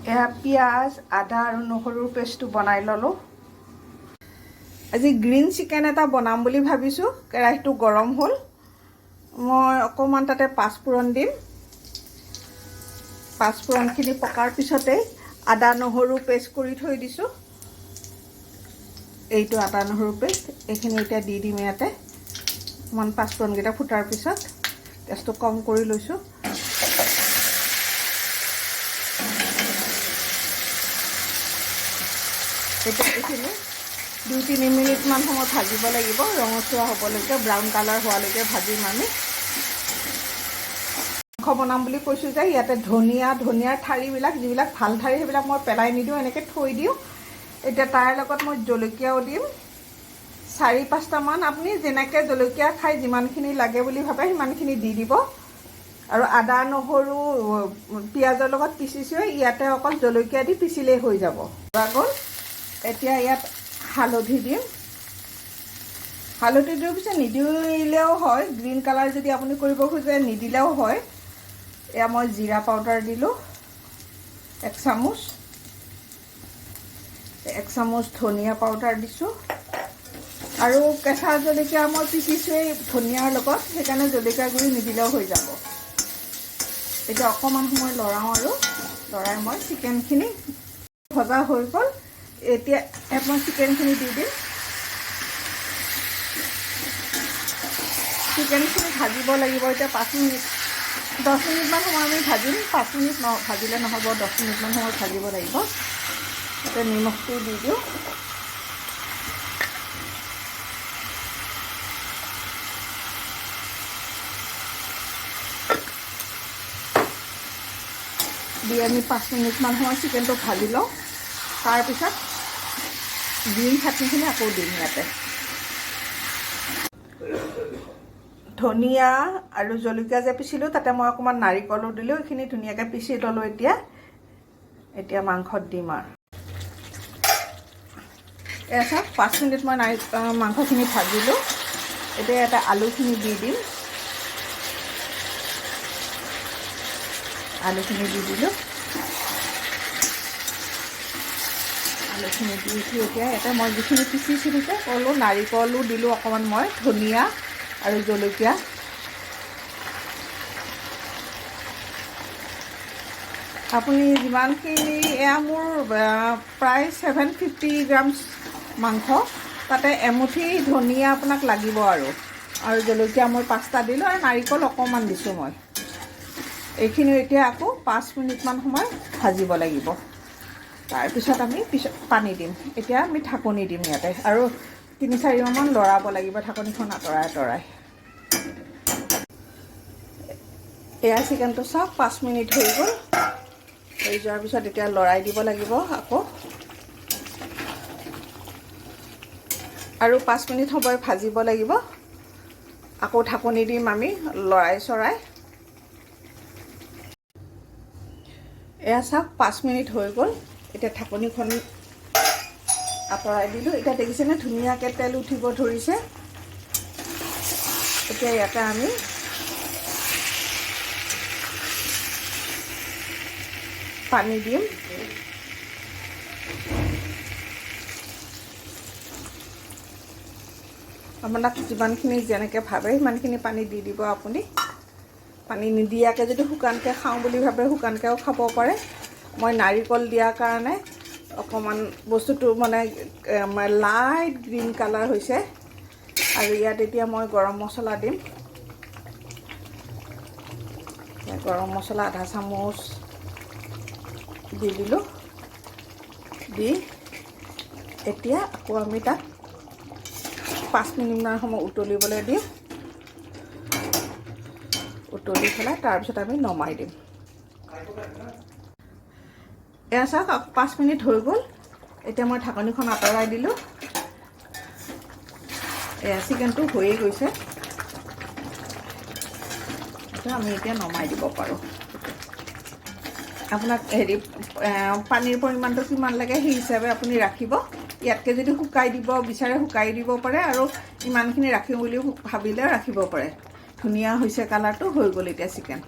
এয়া পিঁয়াজ আদা আৰু নহৰুৰ পেষ্টটো বনাই ল'লোঁ। আজি গ্ৰীণ চিকেন এটা বনাম বুলি ভাবিছোঁ। কেৰাহীটো গৰম হ'ল, মই অকণমান তাতে পাঁচফোৰণ দিম। পাঁচফোৰণখিনি পকাৰ পিছতেই আদা নহৰু পেষ্ট কৰি থৈ দিছোঁ। এইটো আদা নহৰু পেষ্ট, এইখিনি এতিয়া দি দিম ইয়াতে। অকণমান পাঁচফোৰণকেইটা ফুটাৰ পিছত গেছটো কম কৰি লৈছোঁ। এতিয়া এইখিনি 2-3 মিনিটমান সময় ভাজিব লাগিব, ৰঙচুৱা হ'বলৈকে, ব্ৰাউন কালাৰ হোৱালৈকে ভাজিম আমি। মাংস বনাম বুলি কৈছোঁ যে ইয়াতে ধনিয়াৰ ঠাৰিবিলাক, যিবিলাক ভাল ঠাৰি সেইবিলাক মই পেলাই নিদিওঁ, এনেকৈ থৈ দিওঁ। এতিয়া তাৰ লগত মই জলকীয়াও দিম 4-5টামান। আপুনি যেনেকৈ জলকীয়া খাই যিমানখিনি লাগে বুলি ভাবে সিমানখিনি দি দিব। আৰু আদা নহৰু পিঁয়াজৰ লগত পিচিছোঁ, ইয়াতে অকল জলকীয়া দি পিচিলেই হৈ যাব। গ'ল। এতিয়া ইয়াত হালধি দিম। হালধি দিয়াৰ পিছত নিদিলেও হয়, গ্ৰীণ কালাৰ যদি আপুনি কৰিব খোজে নিদিলেও হয়। এয়া মই জিৰা পাউডাৰ দিলোঁ 1 চামুচ। 1 চামুচ ধনিয়া পাউডাৰ দিছোঁ। আৰু কেঁচা জলকীয়া মই পিচিছোঁৱেই ধনিয়াৰ লগত, সেইকাৰণে জলকীয়া গুড়ি নিদিলেও হৈ যাব। এতিয়া অকণমান সময় লৰাওঁ আৰু লৰাই মই চিকেনখিনি ভজা হৈ গ'ল। এতিয়া ইয়াত মই চিকেনখিনি দি দিম। চিকেনখিনি ভাজিব লাগিব এতিয়া 5 মিনিট, 10 মিনিটমান সময় আমি ভাজিম। 5 মিনিট ভাজিলে নহ'ব, 10 মিনিটমান সময় ভাজিব লাগিব। এতিয়া নিমখটো দি দিওঁ। দি আমি 5 মিনিটমান সময় চিকেনটো ভাজি লওঁ। তাৰপিছত গ্ৰীণ চাটনিখিনি আকৌ দিম ইয়াতে। ধনিয়া আৰু জলকীয়া যে পিচিলোঁ তাতে মই অকণমান নাৰিকলো দিলোঁ, এইখিনি ধুনীয়াকৈ পিচি ল'লোঁ। এতিয়া মাংসত দিম আৰু এয়া চাওক 5 মিনিট মই মাংসখিনি ভাজিলোঁ। এতিয়া ইয়াতে আলুখিনি দি দিম। আলুখিনি দি দিলোঁ। আলুখিনি দি এতিয়া ইয়াতে মই যিখিনি পিচিছিলোঁ যে ক'লোঁ, নাৰিকলো দিলোঁ অকণমান, মই ধনিয়া আৰু জলকীয়া। আপুনি যিমানখিনি, এয়া মোৰ প্ৰায় 750 গ্ৰামছ মাংস, তাতে এমুঠি ধনিয়া আপোনাক লাগিব আৰু জলকীয়া মই 5টা দিলোঁ আৰু নাৰিকল অকণমান দিছোঁ মই। এইখিনি এতিয়া আকৌ 5 মিনিটমান সময় ভাজিব লাগিব। তাৰপিছত আমি পানী দিম। এতিয়া আমি ঢাকনি দিম ইয়াতে আৰু 3-4 মান লৰাব লাগিব ঢাকনিখন আঁতৰাই। এয়া চিকেনটো চাওক 5 মিনিট হৈ গ'ল। হৈ যোৱাৰ পিছত এতিয়া লৰাই দিব লাগিব আকৌ, আৰু 5 মিনিট সময় ভাজিব লাগিব। আকৌ ঢাকনি দিম আমি লৰাই চৰাই। এয়া চাওক 5 মিনিট হৈ গ'ল। এতিয়া ঢাকনিখন আঁতৰাই দিলোঁ। এতিয়া দেখিছেনে ধুনীয়াকৈ তেল উঠিব ধৰিছে। এতিয়া ইয়াতে আমি পানী দিম। আপোনাক যিমানখিনি যেনেকৈ ভাবে সিমানখিনি পানী দি দিব আপুনি। পানী নিদিয়াকৈ যদি শুকানকৈ খাওঁ বুলি ভাবে শুকানকৈও খাব পাৰে। মই নাৰিকল দিয়াৰ কাৰণে অকণমান বস্তুটো মানে লাইট গ্ৰীণ কালাৰ হৈছে। আৰু ইয়াত এতিয়া মই গৰম মছলা দিম। গৰম মছলা আধা চামুচ দি দিলোঁ। দি এতিয়া আকৌ আমি তাত 5 মিনিটমান সময় উতলিবলৈ দিম। উতলি পেলাই তাৰপিছত আমি নমাই দিম। এয়া চাওক 5 মিনিট হৈ গ'ল। এতিয়া মই ঢাকনিখন আঁতৰাই দিলোঁ। এয়া চিকেনটো হৈয়ে গৈছে। আমি এতিয়া নমাই দিব পাৰোঁ। আপোনাক পানীৰ পৰিমাণটো কিমান লাগে সেই হিচাপে আপুনি ৰাখিব। ইয়াতকৈ যদি শুকাই দিব বিচাৰে শুকাই দিব পাৰে, আৰু ইমানখিনি ৰাখিম বুলিও ভাবিলে ৰাখিব পাৰে। ধুনীয়া হৈছে কালাৰটো, হৈ গ'ল এতিয়া চিকেন।